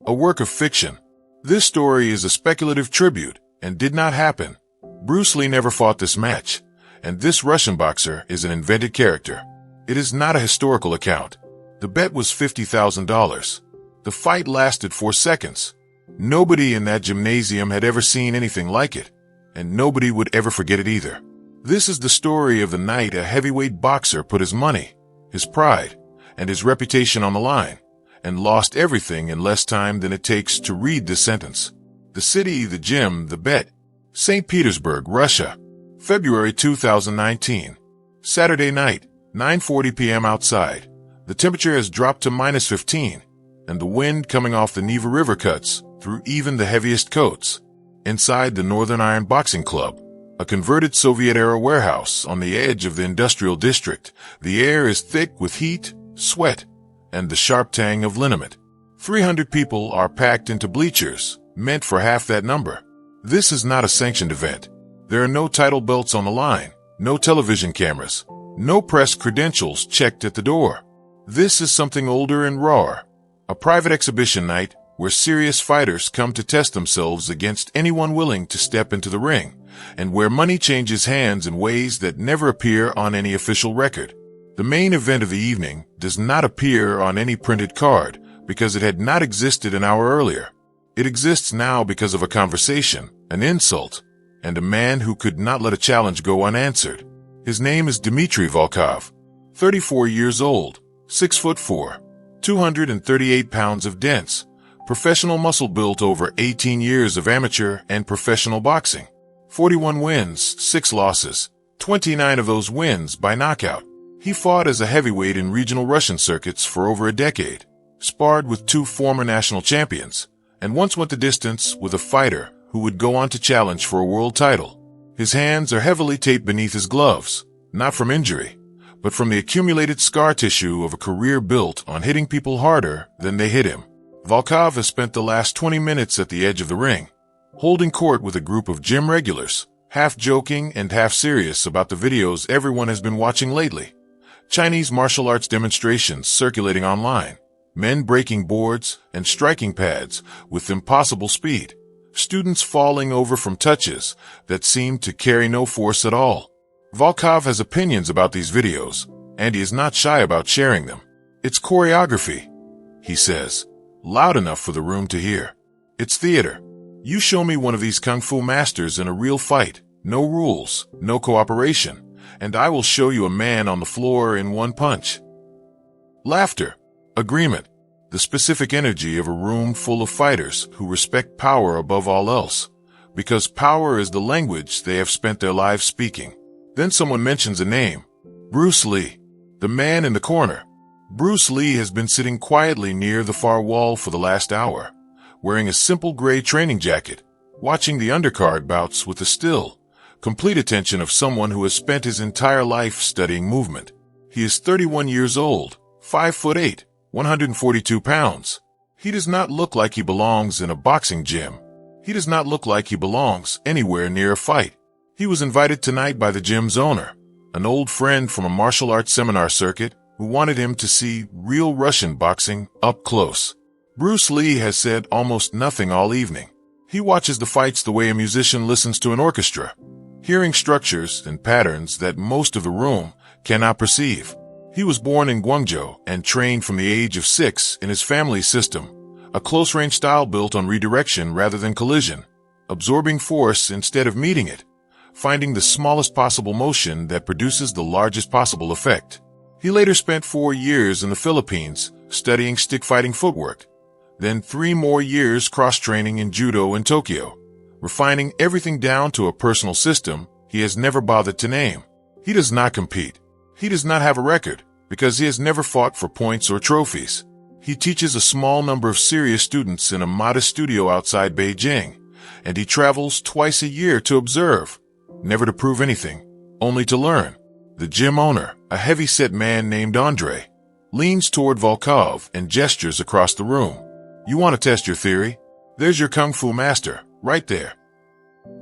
a work of fiction. This story is a speculative tribute and did not happen. Bruce Lee never fought this match, and this Russian boxer is an invented character. It is not a historical account. The bet was $50,000. The fight lasted 4 seconds. Nobody in that gymnasium had ever seen anything like it, and nobody would ever forget it either. This is the story of the night a heavyweight boxer put his money, his pride, and his reputation on the line, and lost everything in less time than it takes to read this sentence. The city, the gym, the bet. St. Petersburg, Russia. February 2019. Saturday night, 9:40 p.m. outside. The temperature has dropped to -15, and the wind coming off the Neva River cuts through even the heaviest coats. Inside the Northern Iron Boxing Club, a converted Soviet-era warehouse on the edge of the industrial district, the air is thick with heat, sweat, and the sharp tang of liniment. 300 people are packed into bleachers, meant for half that number. This is not a sanctioned event. There are no title belts on the line, no television cameras, no press credentials checked at the door. This is something older and rawer, a private exhibition night where serious fighters come to test themselves against anyone willing to step into the ring, and where money changes hands in ways that never appear on any official record. The main event of the evening does not appear on any printed card because it had not existed an hour earlier. It exists now because of a conversation, an insult, and a man who could not let a challenge go unanswered. His name is Dmitry Volkov, 34 years old, 6'4", 238 pounds of dense, professional muscle built over 18 years of amateur and professional boxing. 41 wins, 6 losses, 29 of those wins by knockout. He fought as a heavyweight in regional Russian circuits for over a decade, sparred with 2 former national champions, and once went the distance with a fighter who would go on to challenge for a world title. His hands are heavily taped beneath his gloves, not from injury, but from the accumulated scar tissue of a career built on hitting people harder than they hit him. Volkov has spent the last 20 minutes at the edge of the ring, holding court with a group of gym regulars, half joking and half serious about the videos everyone has been watching lately. Chinese martial arts demonstrations circulating online, men breaking boards and striking pads with impossible speed, students falling over from touches that seem to carry no force at all. Volkov has opinions about these videos, and he is not shy about sharing them. It's choreography, he says, loud enough for the room to hear. It's theater. You show me one of these kung fu masters in a real fight, no rules, no cooperation, and I will show you a man on the floor in one punch. Laughter, agreement, the specific energy of a room full of fighters who respect power above all else, because power is the language they have spent their lives speaking. Then someone mentions a name, Bruce Lee, the man in the corner. Bruce Lee has been sitting quietly near the far wall for the last hour, wearing a simple gray training jacket, watching the undercard bouts with the still, complete attention of someone who has spent his entire life studying movement. He is 31 years old, 5'8", 142 pounds. He does not look like he belongs in a boxing gym. He does not look like he belongs anywhere near a fight. He was invited tonight by the gym's owner, an old friend from a martial arts seminar circuit who wanted him to see real Russian boxing up close. Bruce Lee has said almost nothing all evening. He watches the fights the way a musician listens to an orchestra, hearing structures and patterns that most of the room cannot perceive. He was born in Guangzhou and trained from the age of 6 in his family's system, a close-range style built on redirection rather than collision, absorbing force instead of meeting it, finding the smallest possible motion that produces the largest possible effect. He later spent 4 years in the Philippines studying stick-fighting footwork, then 3 more years cross-training in judo in Tokyo, refining everything down to a personal system he has never bothered to name. He does not compete. He does not have a record because he has never fought for points or trophies. He teaches a small number of serious students in a modest studio outside Beijing, and he travels twice a year to observe, never to prove anything, only to learn. The gym owner, a heavy-set man named Andre, leans toward Volkov and gestures across the room. You want to test your theory? There's your kung fu master, right there.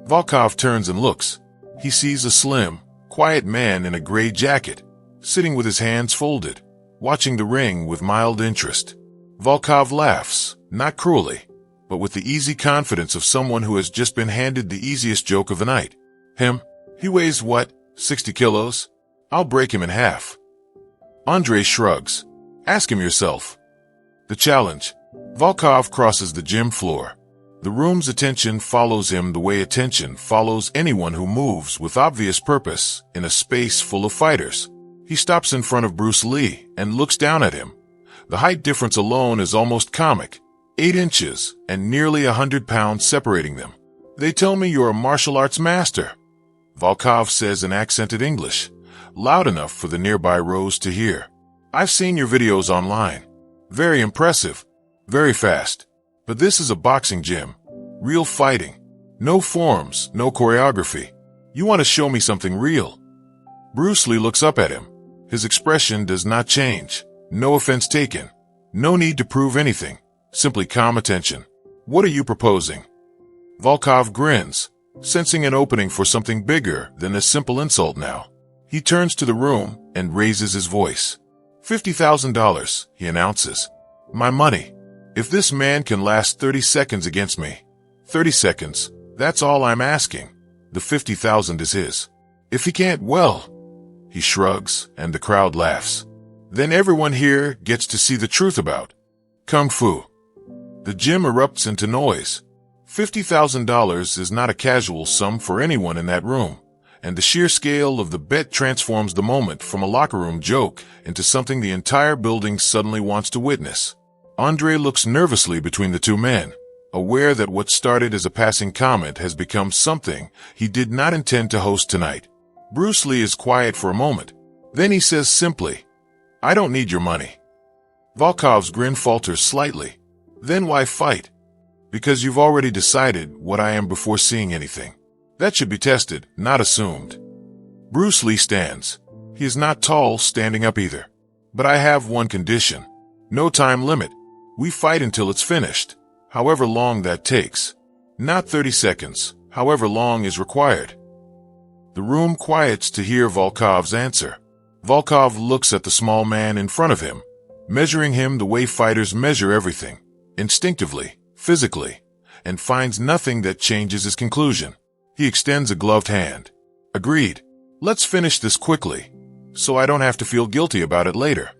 Volkov turns and looks. He sees a slim, quiet man in a gray jacket, sitting with his hands folded, watching the ring with mild interest. Volkov laughs, not cruelly, but with the easy confidence of someone who has just been handed the easiest joke of the night. Him? He weighs what, 60 kilos? I'll break him in half. Andrei shrugs. Ask him yourself. The challenge. Volkov crosses the gym floor. The room's attention follows him the way attention follows anyone who moves with obvious purpose in a space full of fighters. He stops in front of Bruce Lee and looks down at him. The height difference alone is almost comic. 8 inches and nearly 100 pounds separating them. They tell me you're a martial arts master, Volkov says in accented English, loud enough for the nearby rows to hear. I've seen your videos online. Very impressive. Very fast. But this is a boxing gym. Real fighting. No forms, no choreography. You want to show me something real. Bruce Lee looks up at him. His expression does not change. No offense taken. No need to prove anything. Simply calm attention. What are you proposing? Volkov grins, sensing an opening for something bigger than a simple insult now. He turns to the room and raises his voice. $50,000, he announces. My money. If this man can last 30 seconds against me, 30 seconds, that's all I'm asking. The 50,000 is his. If he can't, well, he shrugs and the crowd laughs. Then everyone here gets to see the truth about Kung Fu. The gym erupts into noise. $50,000 is not a casual sum for anyone in that room, and the sheer scale of the bet transforms the moment from a locker room joke into something the entire building suddenly wants to witness. Andrei looks nervously between the two men, aware that what started as a passing comment has become something he did not intend to host tonight. Bruce Lee is quiet for a moment. Then he says simply, I don't need your money. Volkov's grin falters slightly. Then why fight? Because you've already decided what I am before seeing anything. That should be tested, not assumed. Bruce Lee stands. He is not tall standing up either. But I have one condition. No time limit. We fight until it's finished, however long that takes. Not 30 seconds, however long is required. The room quiets to hear Volkov's answer. Volkov looks at the small man in front of him, measuring him the way fighters measure everything, instinctively, physically, and finds nothing that changes his conclusion. He extends a gloved hand. Agreed. Let's finish this quickly, so I don't have to feel guilty about it later.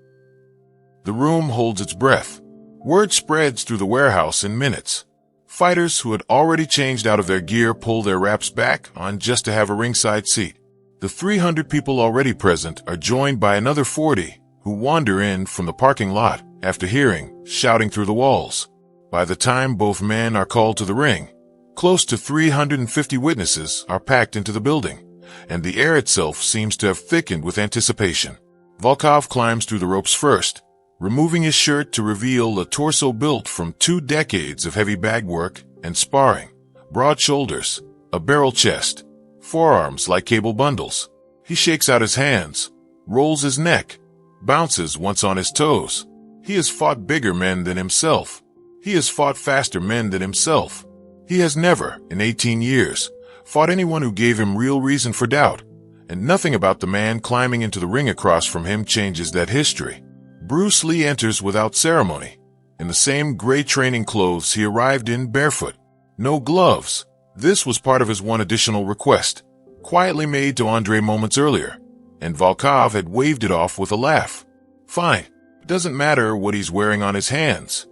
The room holds its breath. Word spreads through the warehouse in minutes. Fighters who had already changed out of their gear pull their wraps back on just to have a ringside seat. The 300 people already present are joined by another 40 who wander in from the parking lot after hearing shouting through the walls. By the time both men are called to the ring, close to 350 witnesses are packed into the building, and the air itself seems to have thickened with anticipation. Volkov climbs through the ropes first, removing his shirt to reveal a torso built from 2 decades of heavy bag work and sparring, broad shoulders, a barrel chest, forearms like cable bundles. He shakes out his hands, rolls his neck, bounces once on his toes. He has fought bigger men than himself. He has fought faster men than himself. He has never, in 18 years, fought anyone who gave him real reason for doubt, and nothing about the man climbing into the ring across from him changes that history. Bruce Lee enters without ceremony, in the same gray training clothes he arrived in barefoot. No gloves. This was part of his one additional request, quietly made to Andrei moments earlier, and Volkov had waved it off with a laugh. Fine. It doesn't matter what he's wearing on his hands.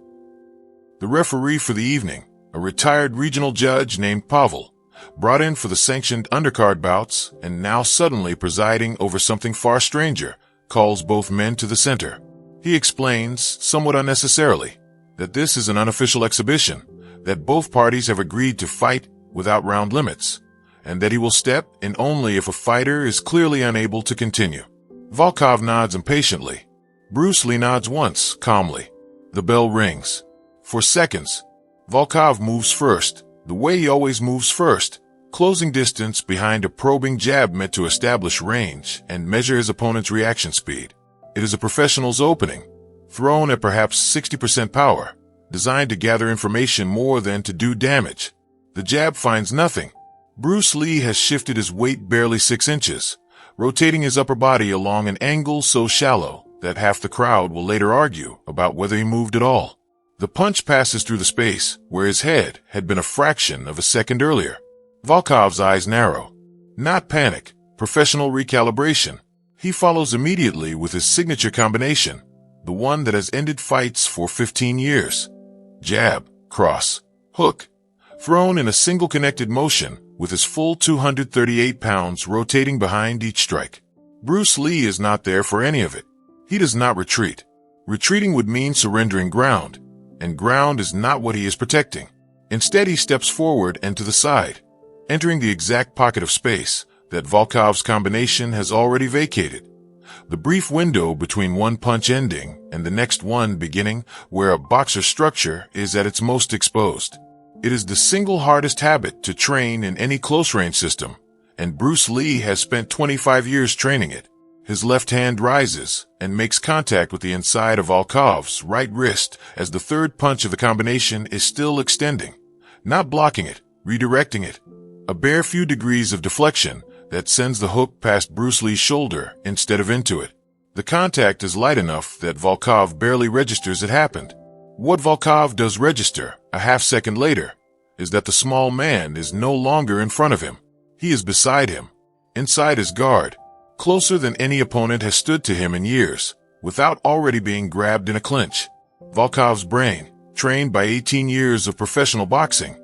The referee for the evening, a retired regional judge named Pavel, brought in for the sanctioned undercard bouts and now suddenly presiding over something far stranger, calls both men to the center. He explains, somewhat unnecessarily, that this is an unofficial exhibition, that both parties have agreed to fight without round limits, and that he will step in only if a fighter is clearly unable to continue. Volkov nods impatiently. Bruce Lee nods once, calmly. The bell rings. For seconds, Volkov moves first, the way he always moves first, closing distance behind a probing jab meant to establish range and measure his opponent's reaction speed. It is a professional's opening, thrown at perhaps 60% power, designed to gather information more than to do damage. The jab finds nothing. Bruce Lee has shifted his weight barely 6 inches, rotating his upper body along an angle so shallow that half the crowd will later argue about whether he moved at all. The punch passes through the space where his head had been a fraction of a second earlier. Volkov's eyes narrow. Not panic, professional recalibration. He follows immediately with his signature combination, the one that has ended fights for 15 years. Jab, cross, hook. Thrown in a single connected motion with his full 238 pounds rotating behind each strike. Bruce Lee is not there for any of it. He does not retreat. Retreating would mean surrendering ground, and ground is not what he is protecting. Instead, he steps forward and to the side, entering the exact pocket of space that Volkov's combination has already vacated. The brief window between one punch ending and the next one beginning, where a boxer's structure is at its most exposed. It is the single hardest habit to train in any close-range system, and Bruce Lee has spent 25 years training it. His left hand rises and makes contact with the inside of Volkov's right wrist as the third punch of the combination is still extending, not blocking it, redirecting it. A bare few degrees of deflection that sends the hook past Bruce Lee's shoulder instead of into it. The contact is light enough that Volkov barely registers it happened. What Volkov does register a half-second later is that the small man is no longer in front of him. He is beside him, inside his guard, closer than any opponent has stood to him in years, without already being grabbed in a clinch. Volkov's brain, trained by 18 years of professional boxing,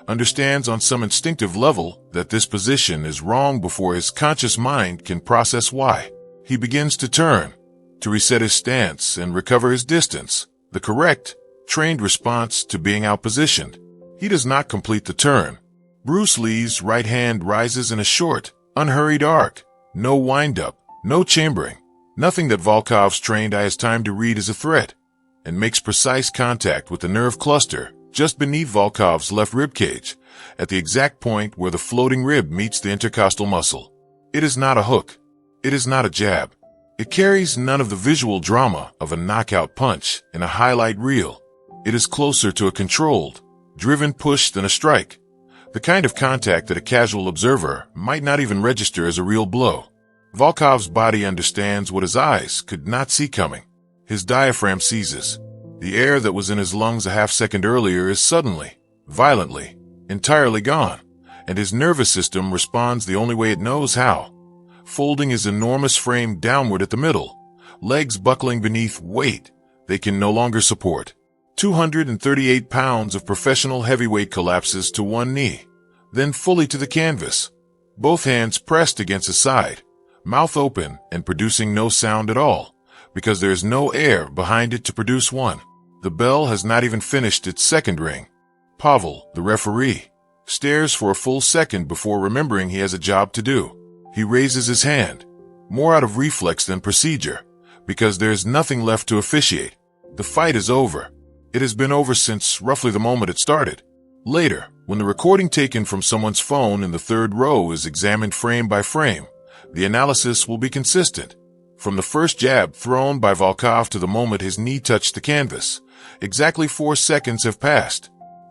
understands on some instinctive level that this position is wrong before his conscious mind can process why. He begins to turn, to reset his stance and recover his distance, the correct, trained response to being outpositioned. He does not complete the turn. Bruce Lee's right hand rises in a short, unhurried arc. No wind-up, no chambering, nothing that Volkov's trained eye has time to read as a threat, and makes precise contact with the nerve cluster just beneath Volkov's left rib cage, at the exact point where the floating rib meets the intercostal muscle. It is not a hook. It is not a jab. It carries none of the visual drama of a knockout punch in a highlight reel. It is closer to a controlled, driven push than a strike, the kind of contact that a casual observer might not even register as a real blow. Volkov's body understands what his eyes could not see coming. His diaphragm seizes. The air that was in his lungs a half-second earlier is suddenly, violently, entirely gone, and his nervous system responds the only way it knows how, folding his enormous frame downward at the middle, legs buckling beneath weight they can no longer support. 238 pounds of professional heavyweight collapses to one knee, then fully to the canvas, both hands pressed against his side, mouth open and producing no sound at all, because there is no air behind it to produce one. The bell has not even finished its second ring. Pavel, the referee, stares for a full second before remembering he has a job to do. He raises his hand, more out of reflex than procedure, because there is nothing left to officiate. The fight is over. It has been over since roughly the moment it started. Later, when the recording taken from someone's phone in the third row is examined frame by frame, the analysis will be consistent. From the first jab thrown by Volkov to the moment his knee touched the canvas, exactly 4 seconds have passed.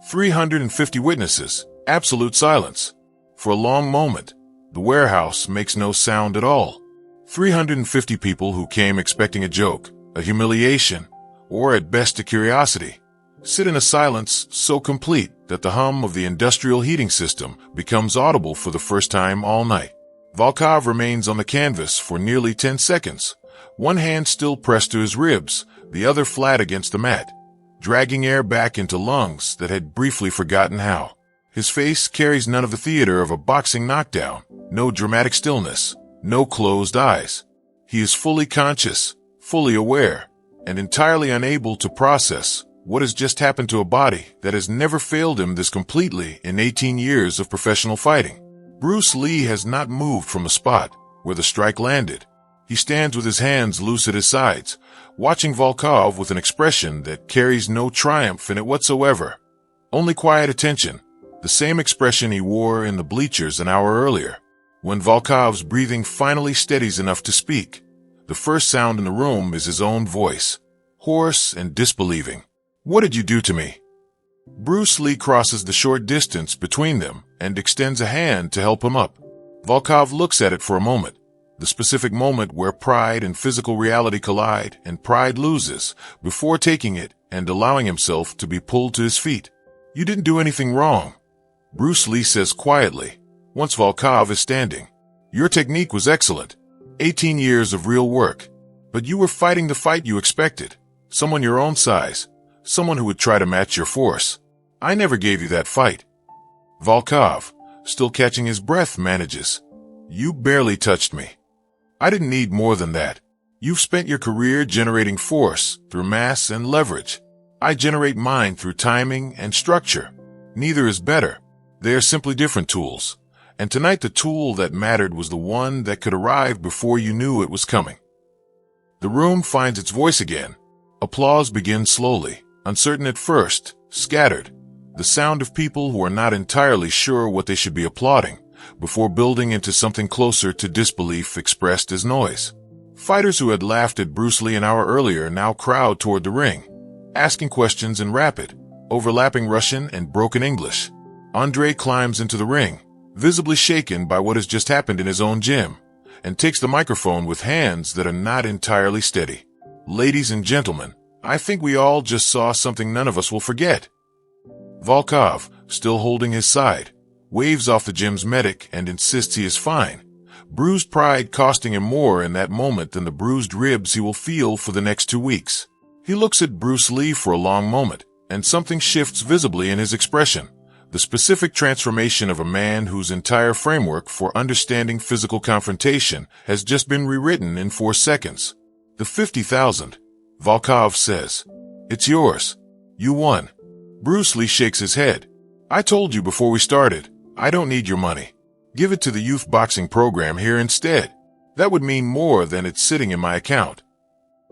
350 witnesses, absolute silence. For a long moment, the warehouse makes no sound at all. 350 people who came expecting a joke, a humiliation, or at best a curiosity, sit in a silence so complete that the hum of the industrial heating system becomes audible for the first time all night. Volkov remains on the canvas for nearly 10 seconds, one hand still pressed to his ribs, the other flat against the mat, dragging air back into lungs that had briefly forgotten how. His face carries none of the theater of a boxing knockdown, no dramatic stillness, no closed eyes. He is fully conscious, fully aware, and entirely unable to process what has just happened to a body that has never failed him this completely in 18 years of professional fighting. Bruce Lee has not moved from the spot where the strike landed. He stands with his hands loose at his sides, watching Volkov with an expression that carries no triumph in it whatsoever. Only quiet attention, the same expression he wore in the bleachers an hour earlier. When Volkov's breathing finally steadies enough to speak, the first sound in the room is his own voice, hoarse and disbelieving. "What did you do to me?" Bruce Lee crosses the short distance between them and extends a hand to help him up. Volkov looks at it for a moment, the specific moment where pride and physical reality collide and pride loses, before taking it and allowing himself to be pulled to his feet. "You didn't do anything wrong," Bruce Lee says quietly, once Volkov is standing. "Your technique was excellent. 18 years of real work. But you were fighting the fight you expected. Someone your own size. Someone who would try to match your force. I never gave you that fight." Volkov, still catching his breath, manages, "You barely touched me. I didn't need more than that. You've spent your career generating force through mass and leverage. I generate mine through timing and structure. Neither is better. They are simply different tools. And tonight the tool that mattered was the one that could arrive before you knew it was coming." The room finds its voice again. Applause begins slowly, uncertain at first, scattered. The sound of people who are not entirely sure what they should be applauding, before building into something closer to disbelief expressed as noise. Fighters who had laughed at Bruce Lee an hour earlier now crowd toward the ring, asking questions in rapid, overlapping Russian and broken English. Andre climbs into the ring, visibly shaken by what has just happened in his own gym, and takes the microphone with hands that are not entirely steady. "Ladies and gentlemen, I think we all just saw something none of us will forget." Volkov, still holding his side, waves off the gym's medic and insists he is fine, bruised pride costing him more in that moment than the bruised ribs he will feel for the next 2 weeks. He looks at Bruce Lee for a long moment, and something shifts visibly in his expression, the specific transformation of a man whose entire framework for understanding physical confrontation has just been rewritten in 4 seconds. "The 50,000, Volkov says. "It's yours. You won." Bruce Lee shakes his head. "I told you before we started, I don't need your money. Give it to the youth boxing program here instead. That would mean more than it's sitting in my account."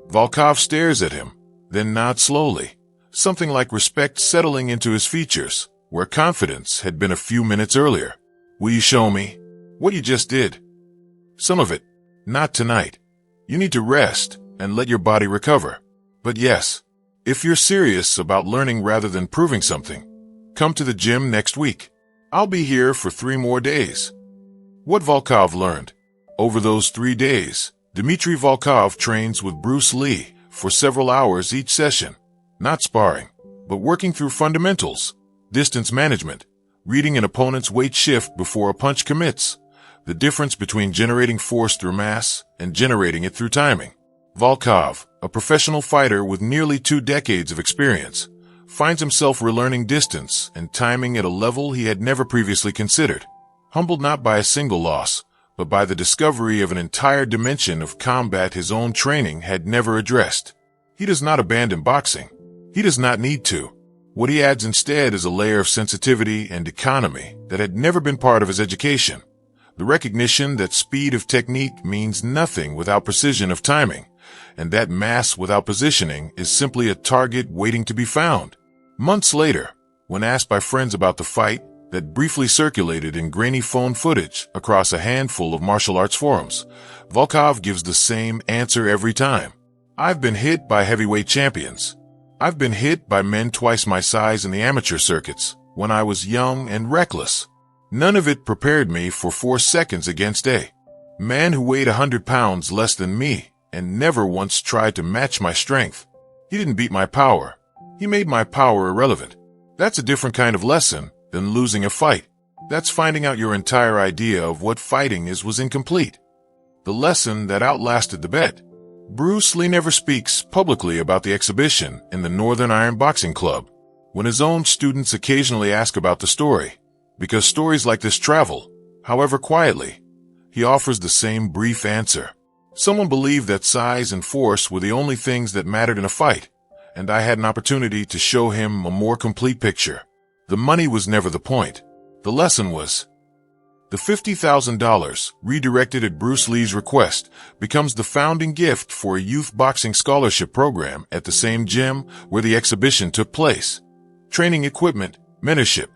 Volkov stares at him, then nods slowly, something like respect settling into his features, where confidence had been a few minutes earlier. "Will you show me what you just did?" "Some of it. Not tonight. You need to rest and let your body recover. But yes, if you're serious about learning rather than proving something, come to the gym next week. I'll be here for 3 more days." What Volkov learned. Over those 3 days, Dmitry Volkov trains with Bruce Lee for several hours each session, not sparring, but working through fundamentals, distance management, reading an opponent's weight shift before a punch commits, the difference between generating force through mass and generating it through timing. Volkov, a professional fighter with nearly 2 decades of experience, finds himself relearning distance and timing at a level he had never previously considered, humbled not by a single loss, but by the discovery of an entire dimension of combat his own training had never addressed. He does not abandon boxing. He does not need to. What he adds instead is a layer of sensitivity and economy that had never been part of his education. The recognition that speed of technique means nothing without precision of timing, and that mass without positioning is simply a target waiting to be found. Months later, when asked by friends about the fight that briefly circulated in grainy phone footage across a handful of martial arts forums, Volkov gives the same answer every time. "I've been hit by heavyweight champions. I've been hit by men twice my size in the amateur circuits when I was young and reckless. None of it prepared me for 4 seconds against a man who weighed 100 pounds less than me and never once tried to match my strength. He didn't beat my power. He made my power irrelevant. That's a different kind of lesson than losing a fight. That's finding out your entire idea of what fighting is was incomplete. The lesson that outlasted the bet." Bruce Lee never speaks publicly about the exhibition in the Northern Iron Boxing Club. When his own students occasionally ask about the story, because stories like this travel, however quietly, he offers the same brief answer. "Someone believed that size and force were the only things that mattered in a fight, and I had an opportunity to show him a more complete picture. The money was never the point. The lesson was." The $50,000, redirected at Bruce Lee's request, becomes the founding gift for a youth boxing scholarship program at the same gym where the exhibition took place. Training equipment, mentorship,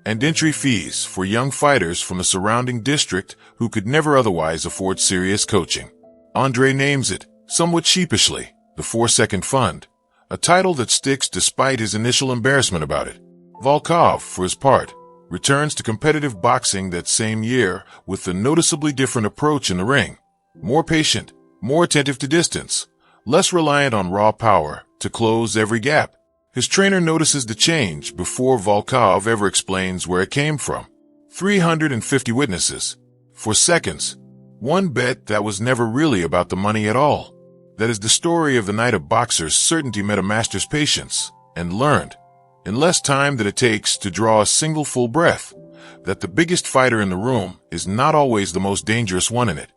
and entry fees for young fighters from the surrounding district who could never otherwise afford serious coaching. Andre names it, somewhat sheepishly, the 4-Second Fund, a title that sticks despite his initial embarrassment about it. Volkov, for his part, returns to competitive boxing that same year with a noticeably different approach in the ring. More patient, more attentive to distance, less reliant on raw power to close every gap. His trainer notices the change before Volkov ever explains where it came from. 350 witnesses. For seconds. One bet that was never really about the money at all. That is the story of the night a boxer's certainty met a master's patience, and learned, in less time than it takes to draw a single full breath, that the biggest fighter in the room is not always the most dangerous one in it.